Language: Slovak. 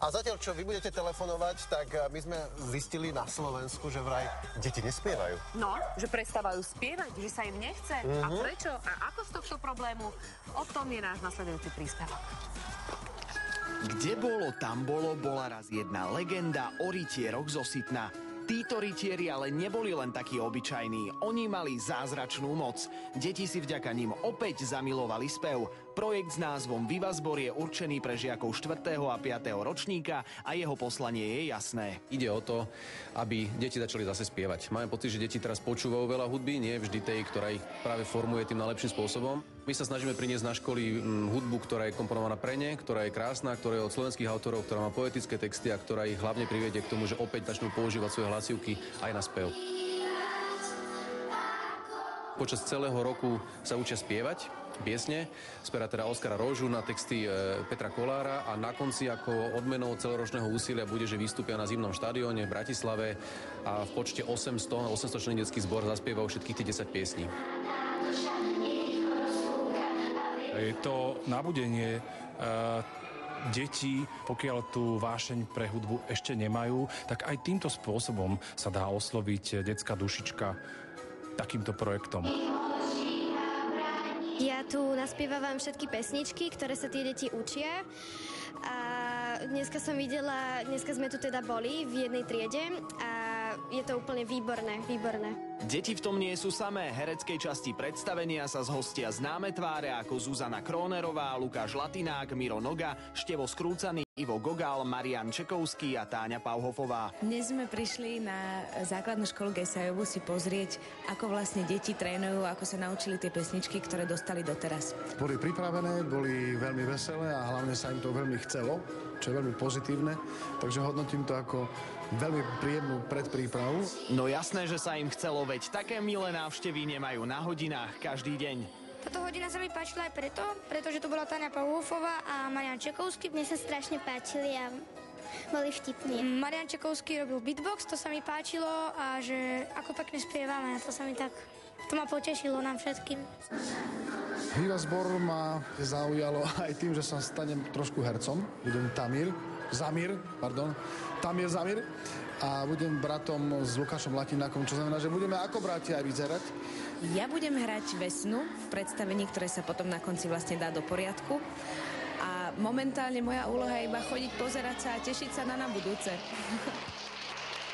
A zatiaľ, čo vy budete telefonovať, tak my sme zistili na Slovensku, že vraj deti nespievajú. No, že prestávajú spievať, že sa im nechce. A prečo? A ako z tohto problému? O tom je náš nasledujúci príspevok. Kde bolo, tam bolo, bola raz jedna legenda o rytieroch zo Sitna. Títo rytieri ale neboli len takí obyčajní, oni mali zázračnú moc. Deti si vďaka nim opäť zamilovali spev. Projekt s názvom Viva Zbor je určený pre žiakov 4. a 5. ročníka a jeho poslanie je jasné. Ide o to, aby deti začali zase spievať. Máme pocit, že deti teraz počúvajú veľa hudby, nie vždy tej, ktorá ich práve formuje tým najlepším spôsobom. My sa snažíme priniesť na školy hudbu, ktorá je komponovaná pre ne, ktorá je krásna, ktorá je od slovenských autorov, ktorá má poetické texty a ktorá ich hlavne privedie k tomu, že opäť začnú používať svoje hlasivky aj na spev. Počas celého roku sa učia spievať piesne, spieva teda Oskara Rožu na texty Petra Kolára a na konci ako odmenou celoročného úsilia bude, že vystúpia na zimnom štadióne v Bratislave a v počte 800 členný detský zbor zaspievajú všetkých tých 10 piesní. Je to nabudenie detí, pokiaľ tú vášeň pre hudbu ešte nemajú, tak aj týmto spôsobom sa dá osloviť detská dušička takýmto projektom. Ja tu naspievavam všetky pesničky, ktoré sa tie deti učia. A dneska sme tu teda boli v jednej triede a je to úplne výborné. Deti v tom nie sú samé. Hereckej časti predstavenia sa zhostia známe tváre ako Zuzana Krónerová, Lukáš Latinák, Miro Noga, Števo Skrúcaný, Ivo Gogal, Marian Čekovský a Táňa Pauhofová. Dnes sme prišli na základnú školu Gesajovu si pozrieť, ako vlastne deti trénujú, ako sa naučili tie pesničky, ktoré dostali doteraz. Boli pripravené, boli veľmi veselé a hlavne sa im to veľmi chcelo, čo je veľmi pozitívne, takže hodnotím to ako veľmi príjemnú predprípravu. No jasné, že sa im chcelo, veď také milé návštevy nemajú na hodinách každý deň. Táto hodina sa mi páčila aj pretože tu bola Táňa Pauhofová a Marian Čekovský. Mne sa strašne páčili a boli vtipní. Marian Čekovský robil beatbox, to sa mi páčilo a že ako pekne spievame, to ma potešilo nám všetkým. Viva Zbor ma zaujalo aj tým, že sa stanem trošku hercom. Budem Tamir Zamir a budem bratom s Lukášom Latinákom, čo znamená, že budeme ako bratia aj vyzerať. Ja budem hrať Vesnu v predstavení, ktoré sa potom na konci vlastne dá do poriadku. A momentálne moja úloha je iba chodiť, pozerať sa a tešiť sa na budúce.